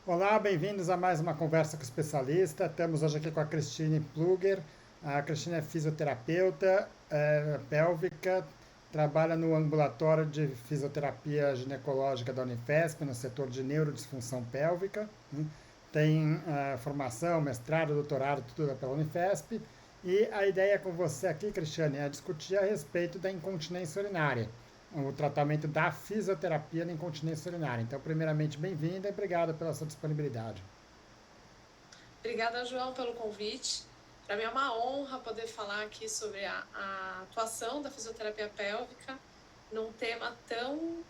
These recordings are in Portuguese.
Olá, bem-vindos a mais uma conversa com o especialista. Estamos hoje aqui com a Cristine Pluger. A Cristine é fisioterapeuta pélvica, trabalha no ambulatório de fisioterapia ginecológica da Unifesp, no setor de neurodisfunção pélvica, né? Tem formação, mestrado, doutorado, tudo pela Unifesp. E a ideia com você aqui, Cristiane, é discutir a respeito da incontinência urinária, o tratamento da fisioterapia na incontinência urinária. Então, primeiramente, bem-vinda e obrigado pela sua disponibilidade. Obrigada, João, pelo convite. Para mim é uma honra poder falar aqui sobre a atuação da fisioterapia pélvica num tema tão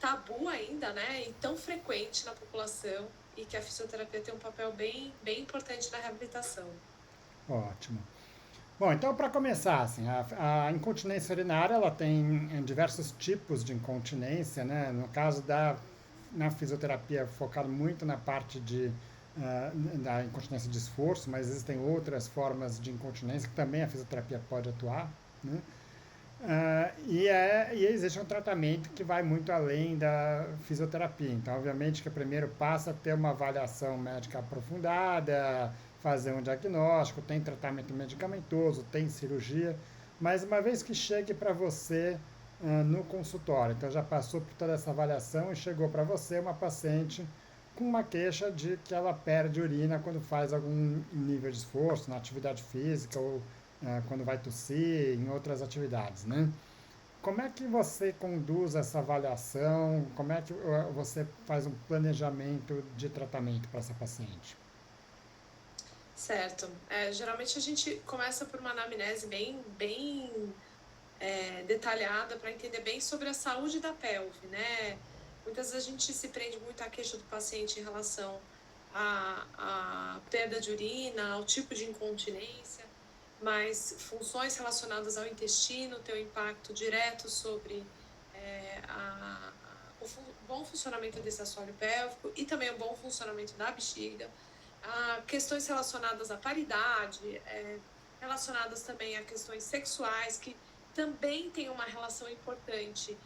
tabu ainda, né? E tão frequente na população, e que a fisioterapia tem um papel bem importante na reabilitação. Ótimo. Bom, então para começar, assim, a incontinência urinária ela tem diversos tipos de incontinência, né? No caso na fisioterapia focado muito na parte da incontinência de esforço, mas existem outras formas de incontinência que também a fisioterapia pode atuar, né? E existe um tratamento que vai muito além da fisioterapia. Então, obviamente, que o primeiro passo é ter uma avaliação médica aprofundada, fazer um diagnóstico, tem tratamento medicamentoso, tem cirurgia, mas uma vez que chegue para você no consultório, então já passou por toda essa avaliação e chegou para você uma paciente com uma queixa de que ela perde urina quando faz algum nível de esforço, na atividade física ou quando vai tossir, em outras atividades, né? Como é que você conduz essa avaliação? Como é que você faz um planejamento de tratamento para essa paciente? Certo. Geralmente a gente começa por uma anamnese bem detalhada para entender bem sobre a saúde da pelve, né? Muitas vezes a gente se prende muito à queixa do paciente em relação à perda de urina, ao tipo de incontinência, mas funções relacionadas ao intestino têm um impacto direto sobre o bom funcionamento desse assoalho pélvico e também o bom funcionamento da bexiga. Questões relacionadas à paridade, relacionadas também a questões sexuais, que também tem uma relação importante,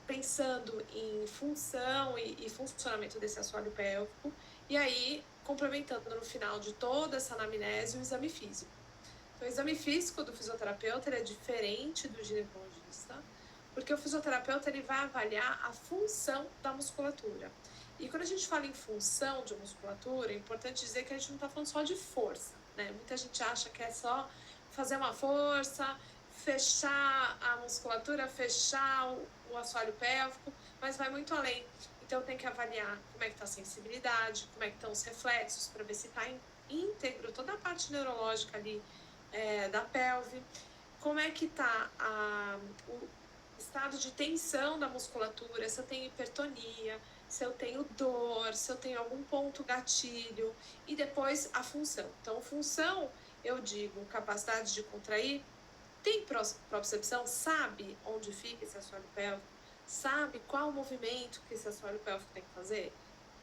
pensando em função e funcionamento desse assoalho pélvico, e aí complementando no final de toda essa anamnese o exame físico. Então, o exame físico do fisioterapeuta é diferente do ginecologista, porque o fisioterapeuta ele vai avaliar a função da musculatura. E quando a gente fala em função de musculatura, é importante dizer que a gente não está falando só de força, né? Muita gente acha que é só fazer uma força, fechar a musculatura, fechar o assoalho pélvico, mas vai muito além. Então tem que avaliar como é que está a sensibilidade, como é que estão os reflexos, para ver se está íntegro toda a parte neurológica ali da pelve, como é que está o estado de tensão da musculatura, se eu tenho hipertonia, se eu tenho dor, se eu tenho algum ponto gatilho, e depois a função. Então, função, eu digo, capacidade de contrair, tem propriocepção, sabe onde fica esse assoalho pélvico, sabe qual o movimento que esse assoalho pélvico tem que fazer?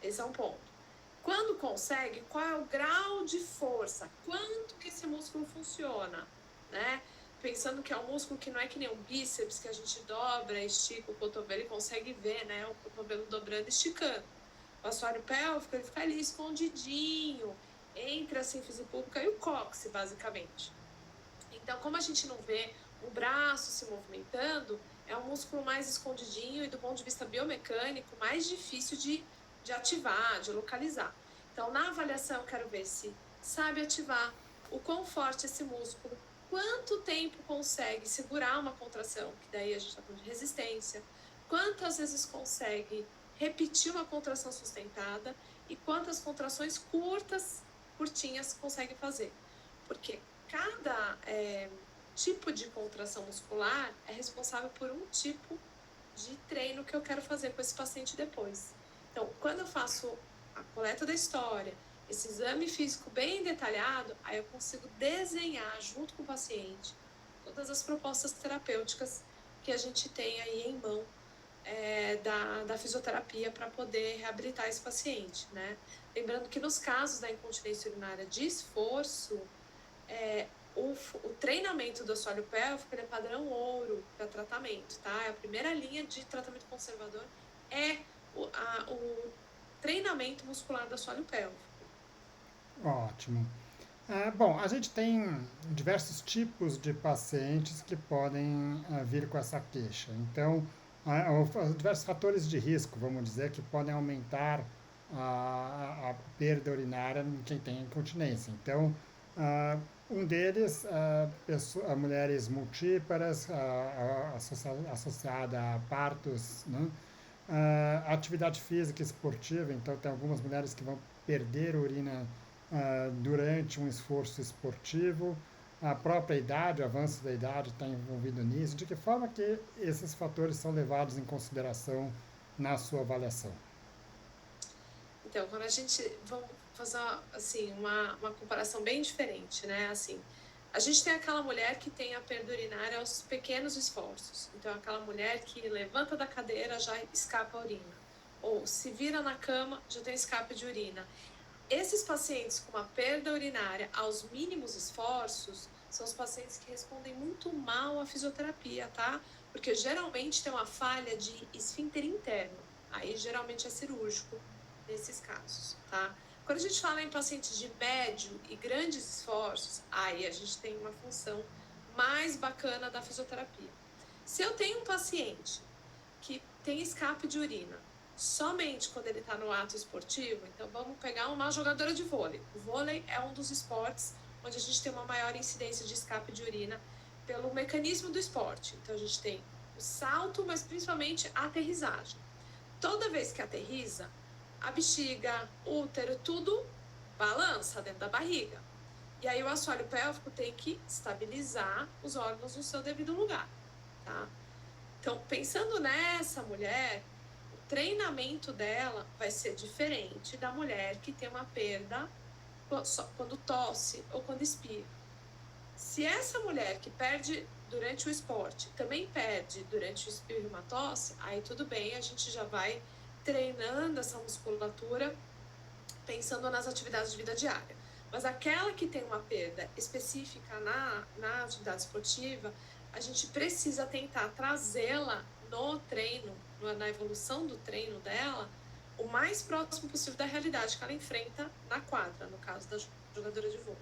Esse é um ponto. Quando consegue, qual é o grau de força? Quanto que esse músculo funciona, né? Pensando que é um músculo que não é que nem um bíceps, que a gente dobra, estica o cotovelo e consegue ver, né? O cotovelo dobrando e esticando. O assoalho pélvico, ele fica ali escondidinho, entre a sínfise púbica e o cóccix, basicamente. Então, como a gente não vê o braço se movimentando, é um músculo mais escondidinho e, do ponto de vista biomecânico, mais difícil de ativar, de localizar. Então, na avaliação, eu quero ver se sabe ativar, o quão forte é esse músculo, quanto tempo consegue segurar uma contração, que daí a gente está falando de resistência, quantas vezes consegue repetir uma contração sustentada e quantas contrações curtinhas consegue fazer. Porque cada tipo de contração muscular é responsável por um tipo de treino que eu quero fazer com esse paciente depois. Então, quando eu faço a coleta da história, esse exame físico bem detalhado, aí eu consigo desenhar junto com o paciente todas as propostas terapêuticas que a gente tem aí em mão da fisioterapia para poder reabilitar esse paciente, né? Lembrando que nos casos da incontinência urinária de esforço, o treinamento do assoalho pélvico é padrão ouro para tratamento, tá? É a primeira linha de tratamento conservador, é o treinamento muscular do assoalho pélvico. Ótimo. Bom, a gente tem diversos tipos de pacientes que podem vir com essa queixa. Então, diversos fatores de risco, vamos dizer, que podem aumentar a perda urinária em quem tem incontinência. Então, um deles, mulheres multíparas, associada a partos, né? Atividade física esportiva, então tem algumas mulheres que vão perder urina durante um esforço esportivo, a própria idade, o avanço da idade está envolvido nisso. De que forma que esses fatores são levados em consideração na sua avaliação? Então, quando a gente vamos fazer assim uma comparação bem diferente, né? Assim, a gente tem aquela mulher que tem a perda urinária aos pequenos esforços. Então, aquela mulher que levanta da cadeira já escapa a urina, ou se vira na cama já tem escape de urina. Esses pacientes com uma perda urinária aos mínimos esforços são os pacientes que respondem muito mal à fisioterapia, tá? Porque geralmente tem uma falha de esfíncter interno. Aí geralmente é cirúrgico nesses casos, tá? Quando a gente fala em pacientes de médio e grandes esforços, aí a gente tem uma função mais bacana da fisioterapia. Se eu tenho um paciente que tem escape de urina somente quando ele está no ato esportivo, então vamos pegar uma jogadora de vôlei. O vôlei é um dos esportes onde a gente tem uma maior incidência de escape de urina pelo mecanismo do esporte. Então a gente tem o salto, mas principalmente a aterrissagem. Toda vez que aterriza, a bexiga, o útero, tudo balança dentro da barriga. E aí o assoalho pélvico tem que estabilizar os órgãos no seu devido lugar, tá? Então, pensando nessa mulher, o treinamento dela vai ser diferente da mulher que tem uma perda quando tosse ou quando espirra. Se essa mulher que perde durante o esporte também perde durante o espirro e uma tosse, aí tudo bem, a gente já vai treinando essa musculatura pensando nas atividades de vida diária. Mas aquela que tem uma perda específica na atividade esportiva, a gente precisa tentar trazê-la no treino, na evolução do treino dela, o mais próximo possível da realidade que ela enfrenta na quadra, no caso da jogadora de vôlei.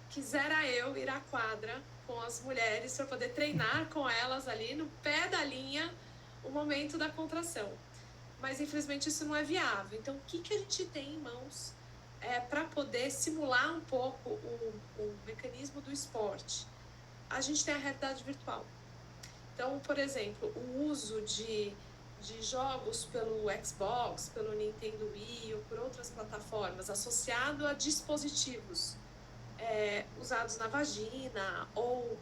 Quisera eu ir à quadra com as mulheres para poder treinar com elas ali no pé da linha o momento da contração. Mas infelizmente isso não é viável. Então, o que a gente tem em mãos para poder simular um pouco o mecanismo do esporte? A gente tem a realidade virtual. Então, por exemplo, o uso de jogos pelo Xbox, pelo Nintendo Wii ou por outras plataformas, associado a dispositivos usados na vagina ou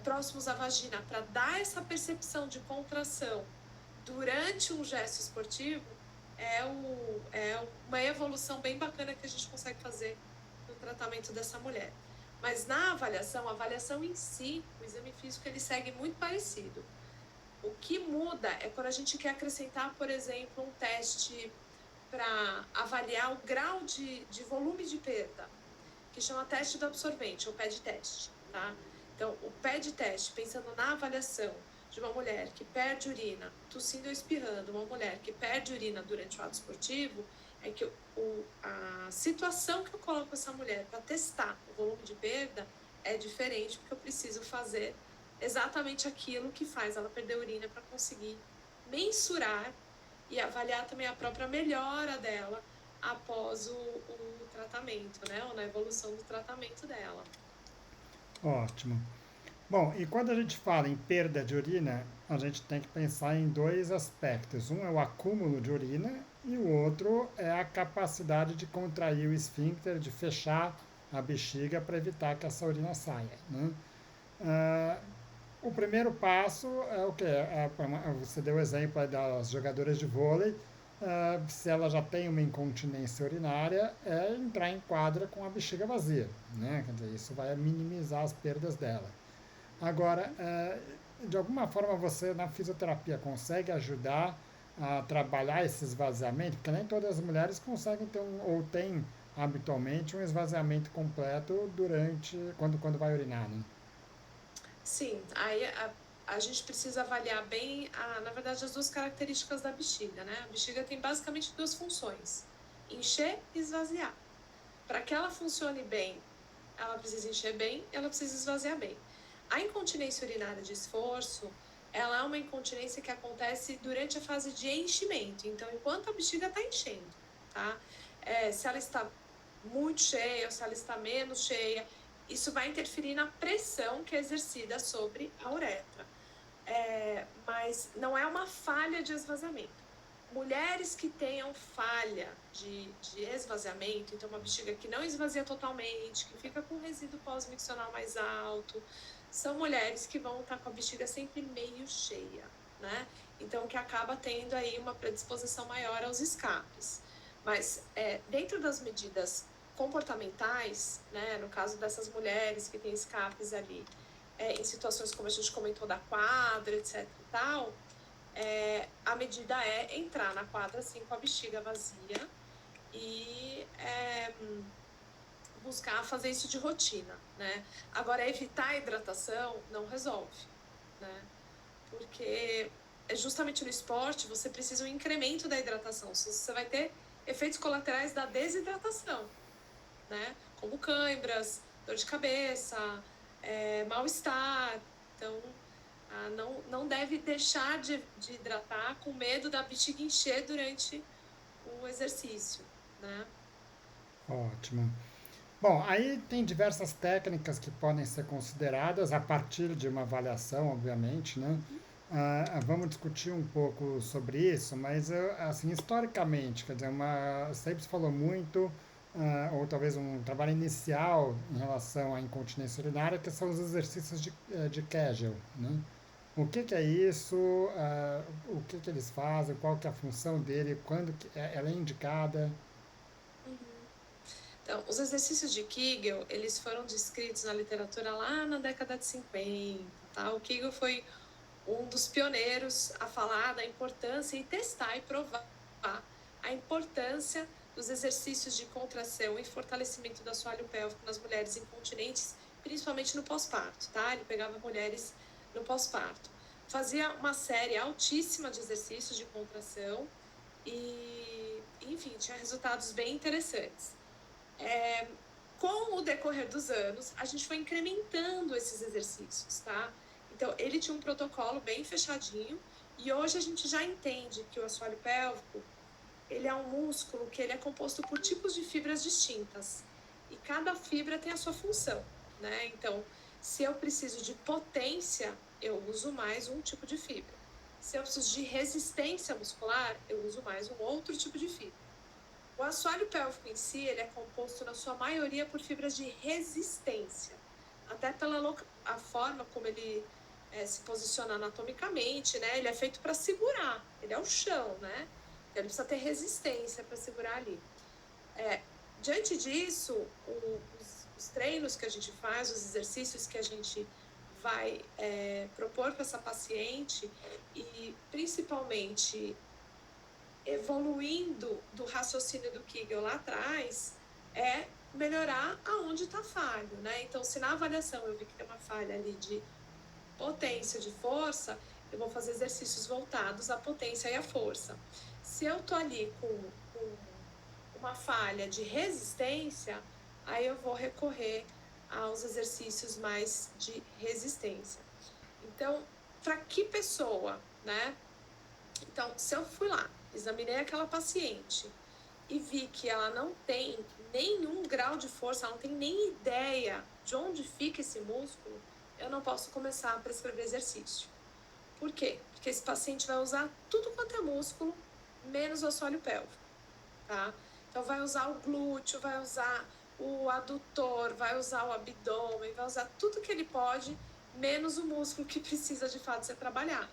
próximos à vagina, para dar essa percepção de contração durante um gesto esportivo, é uma evolução bem bacana que a gente consegue fazer no tratamento dessa mulher. Mas na avaliação, a avaliação em si, o exame físico, ele segue muito parecido. O que muda é quando a gente quer acrescentar, por exemplo, um teste para avaliar o grau de volume de perda, que chama teste do absorvente, ou PED teste, tá? Então, o PED teste, pensando na avaliação de uma mulher que perde urina, tossindo ou espirrando, uma mulher que perde urina durante o ato esportivo, é que a situação que eu coloco essa mulher para testar o volume de perda é diferente, porque eu preciso fazer exatamente aquilo que faz ela perder urina para conseguir mensurar e avaliar também a própria melhora dela após o tratamento, né? Ou na evolução do tratamento dela. Ótimo. Bom, e quando a gente fala em perda de urina, a gente tem que pensar em dois aspectos. Um é o acúmulo de urina e o outro é a capacidade de contrair o esfíncter, de fechar a bexiga para evitar que essa urina saia, né? O primeiro passo é o que? Você deu o exemplo das jogadoras de vôlei. Se ela já tem uma incontinência urinária, é entrar em quadra com a bexiga vazia, né? Quer dizer, isso vai minimizar as perdas dela. Agora, de alguma forma você na fisioterapia consegue ajudar a trabalhar esse esvaziamento, porque nem todas as mulheres conseguem ter ou têm habitualmente um esvaziamento completo quando vai urinar, né? Sim, aí a gente precisa avaliar bem, na verdade, as duas características da bexiga, né? A bexiga tem basicamente duas funções: encher e esvaziar. Para que ela funcione bem, ela precisa encher bem, ela precisa esvaziar bem. A incontinência urinária de esforço, ela é uma incontinência que acontece durante a fase de enchimento. Então, enquanto a bexiga está enchendo, tá? Se ela está muito cheia ou se ela está menos cheia, isso vai interferir na pressão que é exercida sobre a uretra. Mas não é uma falha de esvaziamento. Mulheres que tenham falha de esvaziamento, então uma bexiga que não esvazia totalmente, que fica com resíduo pós-miccional mais alto, são mulheres que vão estar com a bexiga sempre meio cheia, né? Então, que acaba tendo aí uma predisposição maior aos escapes. Mas dentro das medidas comportamentais, né, no caso dessas mulheres que têm escapes ali, em situações como a gente comentou da quadra, etc e tal, a medida é entrar na quadra assim com a bexiga vazia e buscar fazer isso de rotina, né? Agora, evitar a hidratação não resolve, né? Porque justamente no esporte você precisa um incremento da hidratação, você vai ter efeitos colaterais da desidratação, né? Como cãibras, dor de cabeça, mal-estar. Então, não deve deixar de hidratar com medo da bexiga encher durante o exercício, né? Ótimo. Bom, aí tem diversas técnicas que podem ser consideradas a partir de uma avaliação, obviamente, né? Vamos discutir um pouco sobre isso, mas assim, historicamente, quer dizer, sempre se falou muito, ou talvez um trabalho inicial em relação à incontinência urinária, que são os exercícios de Kegel, né? O que que é isso? O que que eles fazem? Qual que é a função dele? Quando ela é indicada? Uhum. Então, os exercícios de Kegel, eles foram descritos na literatura lá na década de 50, tá? O Kegel foi um dos pioneiros a falar da importância e testar e provar a importância dos exercícios de contração e fortalecimento do assoalho pélvico nas mulheres incontinentes, principalmente no pós-parto, tá? Ele pegava mulheres no pós-parto. Fazia uma série altíssima de exercícios de contração e, enfim, tinha resultados bem interessantes. Com o decorrer dos anos, a gente foi incrementando esses exercícios, tá? Então, ele tinha um protocolo bem fechadinho e hoje a gente já entende que o assoalho pélvico, ele é um músculo que ele é composto por tipos de fibras distintas e cada fibra tem a sua função, né? Então, se eu preciso de potência, eu uso mais um tipo de fibra. Se eu preciso de resistência muscular, eu uso mais um outro tipo de fibra. O assoalho pélvico em si, ele é composto na sua maioria por fibras de resistência, até pela a forma como ele se posiciona anatomicamente, né? Ele é feito para segurar, ele é o chão, né? Então, ele precisa ter resistência para segurar ali. Diante disso, os treinos que a gente faz, os exercícios que a gente vai propor para essa paciente e principalmente evoluindo do raciocínio do Kegel lá atrás, é melhorar aonde está falho, né? Então, se na avaliação eu vi que tem uma falha ali de potência, de força, eu vou fazer exercícios voltados à potência e à força. Se eu tô ali com uma falha de resistência, aí eu vou recorrer aos exercícios mais de resistência. Então, para que pessoa, né? Então, se eu fui lá, examinei aquela paciente e vi que ela não tem nenhum grau de força, ela não tem nem ideia de onde fica esse músculo, eu não posso começar a prescrever exercício. Por quê? Porque esse paciente vai usar tudo quanto é músculo, menos o assoalho pélvico, tá? Então, vai usar o glúteo, vai usar o adutor, vai usar o abdômen, vai usar tudo que ele pode, menos o músculo que precisa de fato ser trabalhado.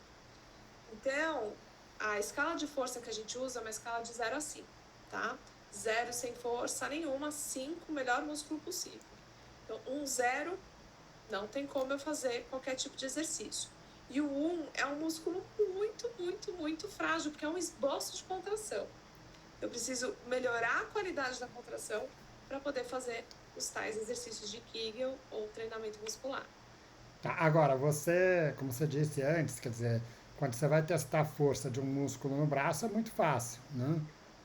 Então, a escala de força que a gente usa é uma escala de 0 a 5, tá? 0 sem força nenhuma, 5 o melhor músculo possível. Então, 0, não tem como eu fazer qualquer tipo de exercício. E o 1 é um músculo muito, muito, muito frágil, porque é um esboço de contração. Eu preciso melhorar a qualidade da contração para poder fazer os tais exercícios de Kegel ou treinamento muscular. Tá, agora, você, como você disse antes, quer dizer, quando você vai testar a força de um músculo no braço é muito fácil, né?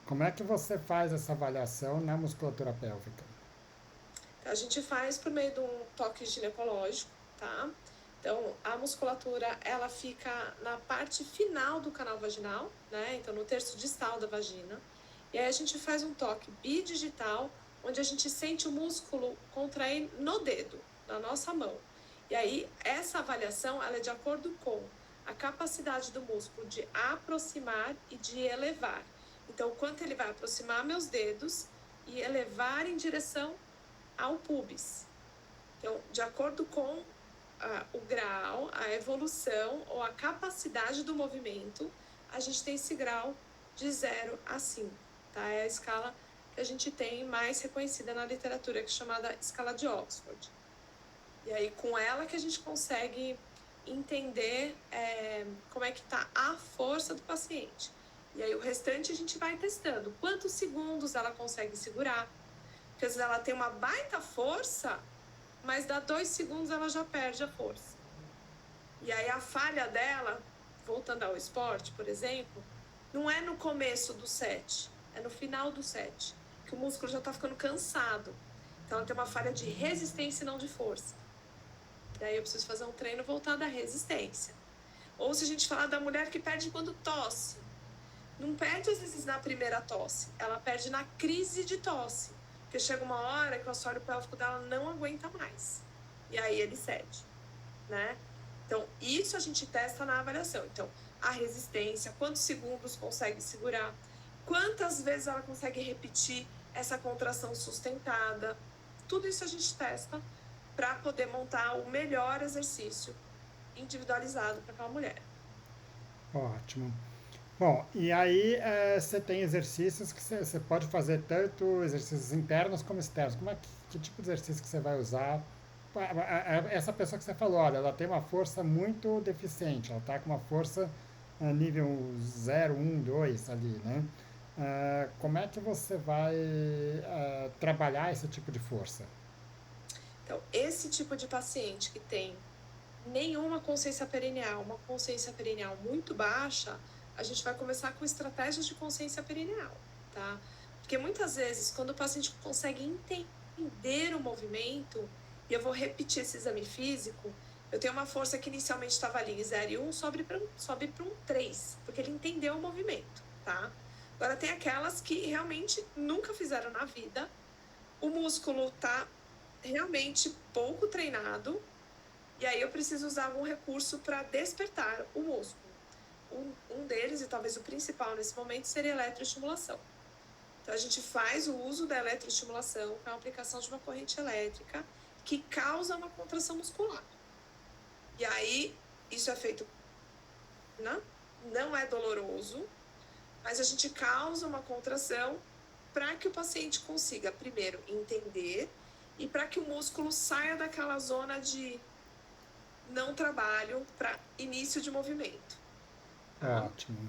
Como é que você faz essa avaliação na musculatura pélvica? Então, a gente faz por meio de um toque ginecológico, tá? Então, a musculatura, ela fica na parte final do canal vaginal, né? Então, no terço distal da vagina. E aí a gente faz um toque bidigital, onde a gente sente o músculo contrair no dedo, na nossa mão. E aí, essa avaliação, ela é de acordo com a capacidade do músculo de aproximar e de elevar. Então, o quanto ele vai aproximar meus dedos e elevar em direção ao pubis. Então, de acordo com o grau, a evolução ou a capacidade do movimento, a gente tem esse grau de 0 a 5. Tá? É a escala que a gente tem mais reconhecida na literatura, que é chamada escala de Oxford. E aí, com ela que a gente consegue entender como é que está a força do paciente. E aí, o restante a gente vai testando. Quantos segundos ela consegue segurar? Porque às vezes ela tem uma baita força, mas dá 2 segundos ela já perde a força. E aí a falha dela, voltando ao esporte, por exemplo, não é no começo do set, é no final do set, que o músculo já está ficando cansado. Então ela tem uma falha de resistência e não de força. Daí eu preciso fazer um treino voltado à resistência. Ou se a gente falar da mulher que perde quando tosse, não perde às vezes na primeira tosse, ela perde na crise de tosse. Porque chega uma hora que o assoalho pélvico dela não aguenta mais. E aí ele cede, né? Então, isso a gente testa na avaliação. Então, a resistência, quantos segundos consegue segurar, quantas vezes ela consegue repetir essa contração sustentada. Tudo isso a gente testa para poder montar o melhor exercício individualizado para aquela mulher. Ótimo. Bom, e aí você tem exercícios que você pode fazer tanto exercícios internos como externos. Como é que tipo de exercício que você vai usar? Essa pessoa que você falou, olha, ela tem uma força muito deficiente, ela está com uma força nível 0, 1, 2 ali, né? Como é que você vai trabalhar esse tipo de força? Então, esse tipo de paciente que tem nenhuma consciência perineal, uma consciência perineal muito baixa, a gente vai começar com estratégias de consciência perineal, tá? Porque muitas vezes, quando o paciente consegue entender o movimento, e eu vou repetir esse exame físico, eu tenho uma força que inicialmente estava ali em 0 e 1, sobe para um 3, porque ele entendeu o movimento, tá? Agora, tem aquelas que realmente nunca fizeram na vida, o músculo tá realmente pouco treinado, e aí eu preciso usar algum recurso para despertar o músculo. Um deles, e talvez o principal nesse momento, seria a eletroestimulação. Então a gente faz o uso da eletroestimulação, que é a aplicação de uma corrente elétrica que causa uma contração muscular. E aí isso é feito, né? Não é doloroso, mas a gente causa uma contração para que o paciente consiga, primeiro, entender e para que o músculo saia daquela zona de não trabalho para início de movimento, tá? Ótimo.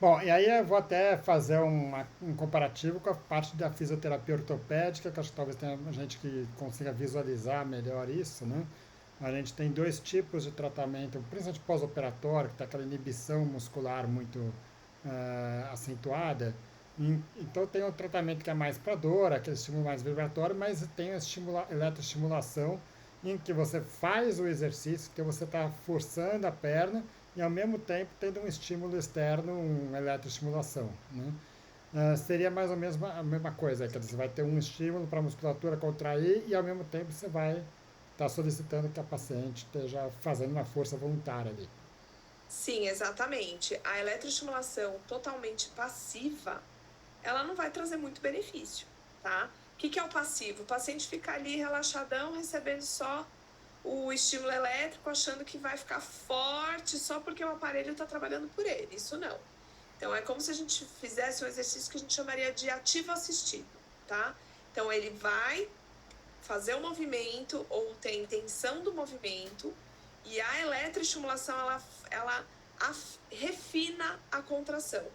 Bom, e aí eu vou até fazer um comparativo com a parte da fisioterapia ortopédica, que acho que talvez tenha gente que consiga visualizar melhor isso, né? A gente tem dois tipos de tratamento, principalmente pós-operatório, que está aquela inibição muscular muito acentuada. Então tem um tratamento que é mais para dor, aquele estímulo mais vibratório, mas tem a eletroestimulação, em que você faz o exercício, que você está forçando a perna e ao mesmo tempo tendo um estímulo externo, uma eletroestimulação, né? Seria mais ou menos a mesma coisa, quer dizer, você vai ter um estímulo para a musculatura contrair e ao mesmo tempo você vai estar solicitando que a paciente esteja fazendo uma força voluntária ali. Sim, exatamente. A eletroestimulação totalmente passiva, ela não vai trazer muito benefício, tá? O que é o passivo? O paciente fica ali relaxadão, recebendo só o estímulo elétrico, achando que vai ficar forte só porque o aparelho está trabalhando por ele. Isso não. Então, é como se a gente fizesse um exercício que a gente chamaria de ativo assistido, tá? Então, ele vai fazer o movimento ou ter intenção do movimento e a eletroestimulação, ela refina a contração.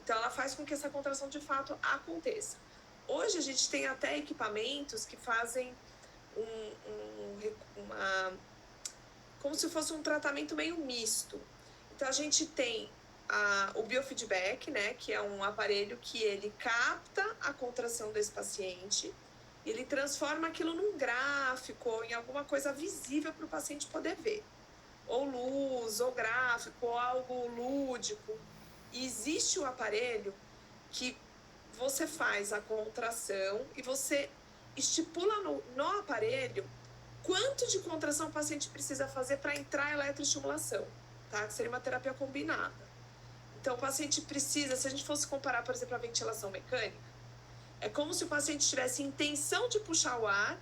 Então, ela faz com que essa contração, de fato, aconteça. Hoje, a gente tem até equipamentos que fazem como se fosse um tratamento meio misto. Então, a gente tem o biofeedback, né, que é um aparelho que ele capta a contração desse paciente, ele transforma aquilo num gráfico ou em alguma coisa visível para o paciente poder ver. Ou luz, ou gráfico, ou algo lúdico. E existe o aparelho que você faz a contração e você estipula no aparelho quanto de contração o paciente precisa fazer para entrar a eletroestimulação, tá? Que seria uma terapia combinada. Então, o paciente precisa, se a gente fosse comparar, por exemplo, a ventilação mecânica, é como se o paciente tivesse intenção de puxar o ar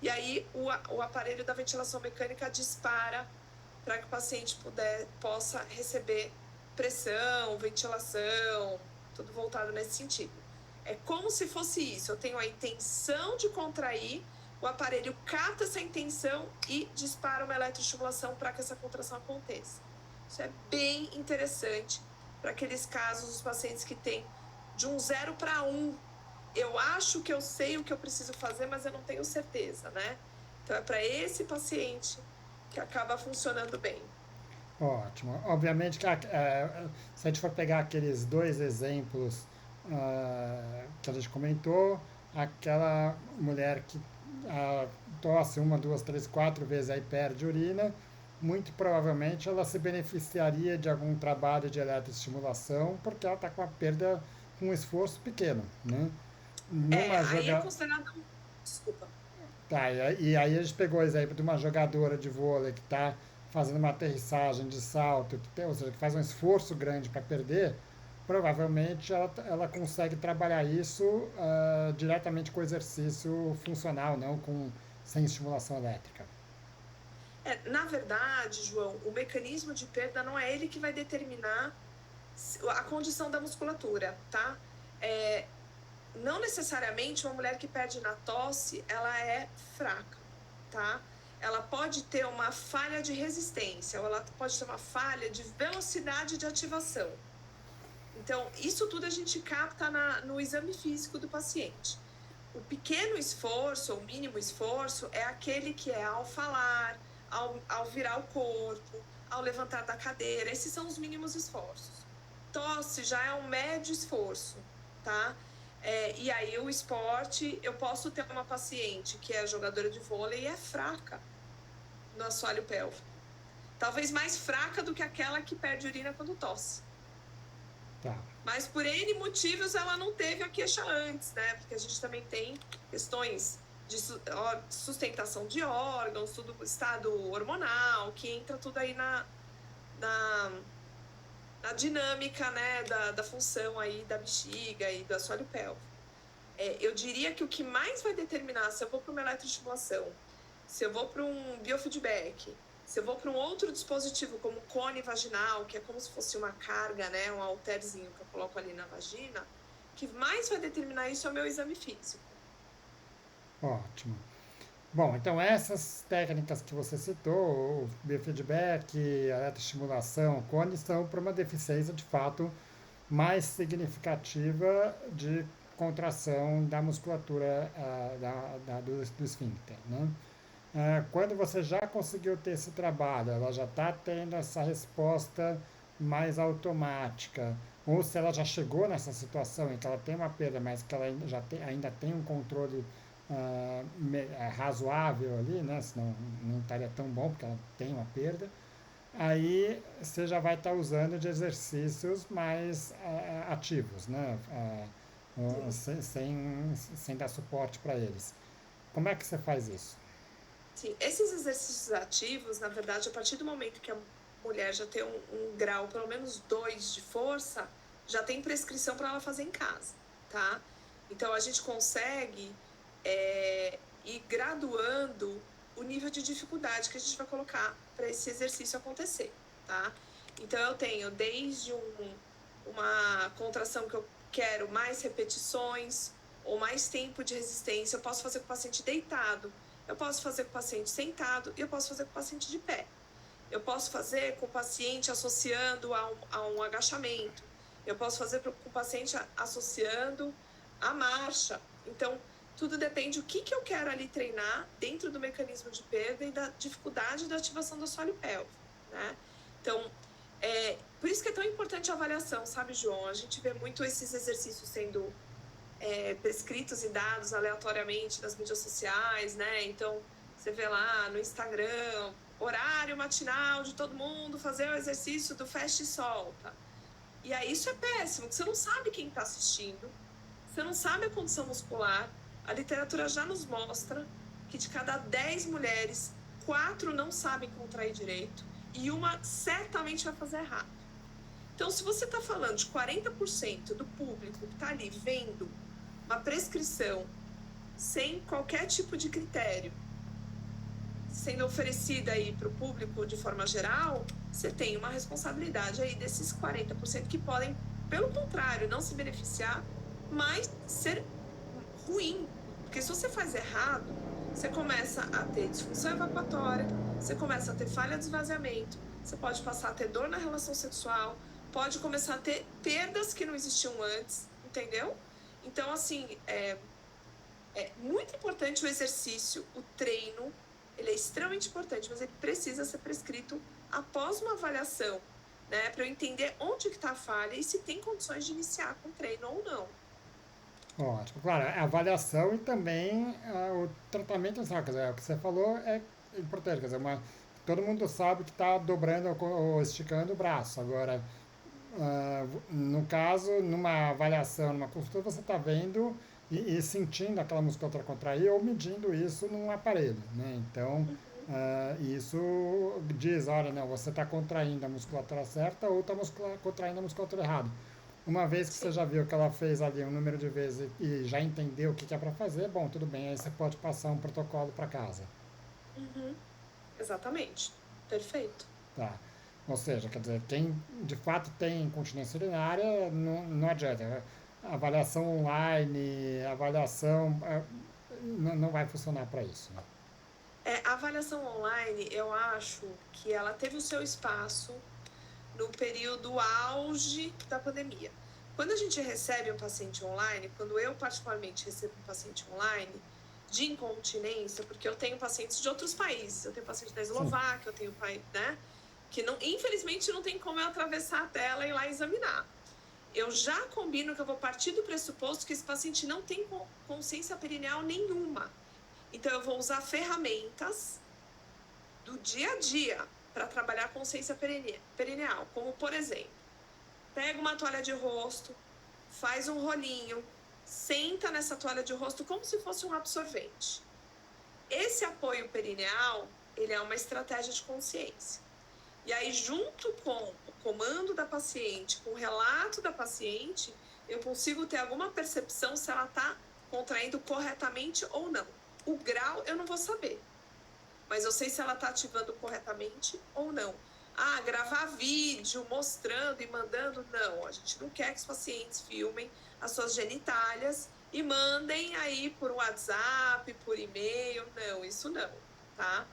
e aí o aparelho da ventilação mecânica dispara para que o paciente possa receber pressão, ventilação, tudo voltado nesse sentido. É como se fosse isso, eu tenho a intenção de contrair, o aparelho capta essa intenção e dispara uma eletroestimulação para que essa contração aconteça. Isso é bem interessante para aqueles casos dos pacientes que têm de um 0 para 1. Eu acho que eu sei o que eu preciso fazer, mas eu não tenho certeza, né? Então, é para esse paciente que acaba funcionando bem. Ótimo. Obviamente que se a gente for pegar aqueles dois exemplos que a gente comentou, aquela mulher que tosse uma, duas, três, quatro vezes aí perde urina, muito provavelmente ela se beneficiaria de algum trabalho de eletroestimulação, porque ela está com uma perda, com um esforço pequeno, né? Numa Aí é joga... considerado... Desculpa. Tá, e aí a gente pegou o exemplo de uma jogadora de vôlei que está fazendo uma aterrissagem de salto, ou seja, que faz um esforço grande para perder, provavelmente ela consegue trabalhar isso diretamente com o exercício funcional, não sem estimulação elétrica. Na verdade, João, o mecanismo de perda não é ele que vai determinar a condição da musculatura, tá? Não necessariamente uma mulher que perde na tosse, ela é fraca, tá? Ela pode ter uma falha de resistência, ou ela pode ter uma falha de velocidade de ativação. Então, isso tudo a gente capta no exame físico do paciente. O pequeno esforço, ou mínimo esforço, é aquele que é ao falar, ao virar o corpo, ao levantar da cadeira. Esses são os mínimos esforços. Tosse já é um médio esforço, tá? E aí o esporte, eu posso ter uma paciente que é jogadora de vôlei e é fraca no assoalho pélvico. Talvez mais fraca do que aquela que perde urina quando tosse. Tá. Mas por N motivos ela não teve a queixa antes, né? Porque a gente também tem questões de sustentação de órgãos, tudo estado hormonal, que entra tudo aí na dinâmica, né, da função aí da bexiga e do assoalho pélvico. Eu diria que o que mais vai determinar se eu vou para uma eletroestimulação, se eu vou para um biofeedback, se eu vou para um outro dispositivo como cone vaginal, que é como se fosse uma carga, né, um halterzinho que eu coloco ali na vagina, o que mais vai determinar isso é o meu exame físico. Ótimo. Bom, então essas técnicas que você citou, o biofeedback, a eletroestimulação, cone, são para uma deficiência de fato mais significativa de contração da musculatura do esfíncter, né? Quando você já conseguiu ter esse trabalho, ela já está tendo essa resposta mais automática, ou se ela já chegou nessa situação em que ela tem uma perda, mas que ela ainda tem um controle razoável ali, né? Senão não estaria tão bom, porque ela tem uma perda. Aí você já vai estar usando de exercícios mais ativos, né? Sem dar suporte para eles. Como é que você faz isso? Sim, esses exercícios ativos, na verdade, a partir do momento que a mulher já tem um grau, pelo menos 2 de força, já tem prescrição para ela fazer em casa, tá? Então, a gente consegue ir graduando o nível de dificuldade que a gente vai colocar para esse exercício acontecer, tá? Então, eu tenho desde uma contração que eu quero mais repetições ou mais tempo de resistência, eu posso fazer com o paciente deitado, eu posso fazer com o paciente sentado e eu posso fazer com o paciente de pé. Eu posso fazer com o paciente associando a um agachamento. Eu posso fazer com o paciente associando a marcha. Então, tudo depende do que eu quero ali treinar dentro do mecanismo de perda e da dificuldade da ativação do assoalho pélvico, né? Então, por isso que é tão importante a avaliação, sabe, João? A gente vê muito esses exercícios sendo prescritos e dados aleatoriamente nas mídias sociais, né? Então, você vê lá no Instagram, horário matinal de todo mundo fazer o exercício do fecha e solta. E aí isso é péssimo, porque você não sabe quem está assistindo, você não sabe a condição muscular. A literatura já nos mostra que de cada 10 mulheres, 4 não sabem contrair direito e uma certamente vai fazer errado. Então, se você está falando de 40% do público que está ali vendo uma prescrição sem qualquer tipo de critério, sendo oferecida aí para o público de forma geral, você tem uma responsabilidade aí desses 40% que podem, pelo contrário, não se beneficiar, mas ser ruim. Porque se você faz errado, você começa a ter disfunção evacuatória, você começa a ter falha de esvaziamento, você pode passar a ter dor na relação sexual, pode começar a ter perdas que não existiam antes, entendeu? Então, assim, é muito importante o exercício, o treino, ele é extremamente importante, mas ele precisa ser prescrito após uma avaliação, né? Para eu entender onde que está a falha e se tem condições de iniciar com treino ou não. Ótimo. Claro, a avaliação e também o tratamento, sabe, quer dizer, o que você falou é importante, quer dizer, todo mundo sabe que está dobrando ou esticando o braço. Agora, no caso, numa avaliação, numa consulta, você está vendo e sentindo aquela musculatura contrair ou medindo isso num aparelho, né? Então, isso diz, olha, não, você está contraindo a musculatura certa ou está contraindo a musculatura errada. Uma vez que você Sim. já viu que ela fez ali um número de vezes e já entendeu o que é para fazer, bom, tudo bem, aí você pode passar um protocolo para casa. Uhum. Exatamente. Perfeito. Tá. Ou seja, quer dizer, quem de fato tem incontinência urinária, não adianta. Avaliação online, avaliação, não vai funcionar para isso, né? A avaliação online, eu acho que ela teve o seu espaço no período auge da pandemia. Quando a gente recebe um paciente online, quando eu particularmente recebo um paciente online de incontinência, porque eu tenho pacientes de outros países, eu tenho paciente da Sim. Eslováquia, eu tenho né, que não, infelizmente não tem como eu atravessar a tela e ir lá examinar. Eu já combino que eu vou partir do pressuposto que esse paciente não tem consciência perineal nenhuma. Então eu vou usar ferramentas do dia a dia para trabalhar a consciência perineal, como por exemplo, pega uma toalha de rosto, faz um rolinho, senta nessa toalha de rosto como se fosse um absorvente. Esse apoio perineal, ele é uma estratégia de consciência. E aí, junto com o comando da paciente, com o relato da paciente, eu consigo ter alguma percepção se ela está contraindo corretamente ou não. O grau eu não vou saber, mas eu sei se ela está ativando corretamente ou não. Gravar vídeo mostrando e mandando, não. A gente não quer que os pacientes filmem as suas genitálias e mandem aí por WhatsApp, por e-mail, não, isso não, tá?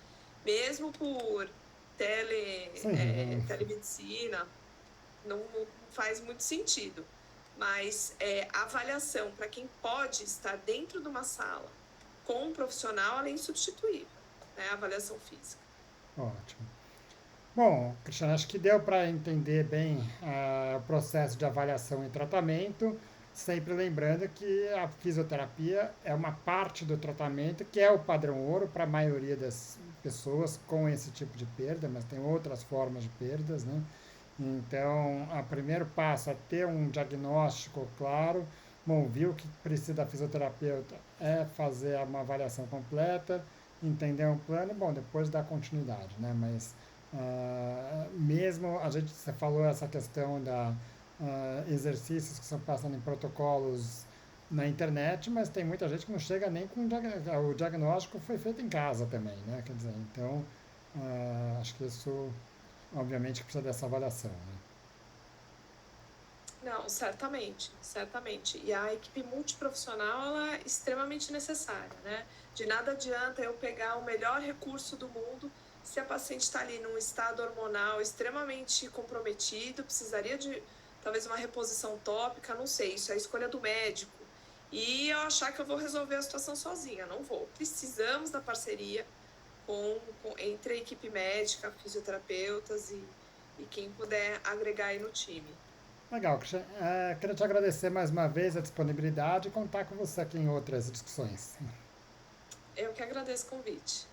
Mesmo por telemedicina, não faz muito sentido. Mas a avaliação para quem pode estar dentro de uma sala com um profissional, ela é insubstituível, né? A avaliação física. Ótimo. Bom, Cristiano, acho que deu para entender bem o processo de avaliação e tratamento, sempre lembrando que a fisioterapia é uma parte do tratamento que é o padrão ouro para a maioria das pessoas com esse tipo de perda, mas tem outras formas de perdas, né? Então, o primeiro passo é ter um diagnóstico claro. Bom, viu que precisa da fisioterapeuta é fazer uma avaliação completa, entender um plano, bom, depois dar continuidade, né? Mas mesmo você falou essa questão da exercícios que são passados em protocolos na internet, mas tem muita gente que não chega nem com o diagnóstico foi feito em casa também, né? Quer dizer, então acho que isso obviamente precisa dessa avaliação, né? Não, certamente, certamente. E a equipe multiprofissional, ela é extremamente necessária, né? De nada adianta eu pegar o melhor recurso do mundo se a paciente está ali num estado hormonal extremamente comprometido, precisaria de talvez uma reposição tópica, não sei, isso é a escolha do médico. e eu achar que eu vou resolver a situação sozinha. Não vou. Precisamos da parceria entre a equipe médica, fisioterapeutas e quem puder agregar aí no time. Legal, Cristian. Queria te agradecer mais uma vez a disponibilidade e contar com você aqui em outras discussões. Eu que agradeço o convite.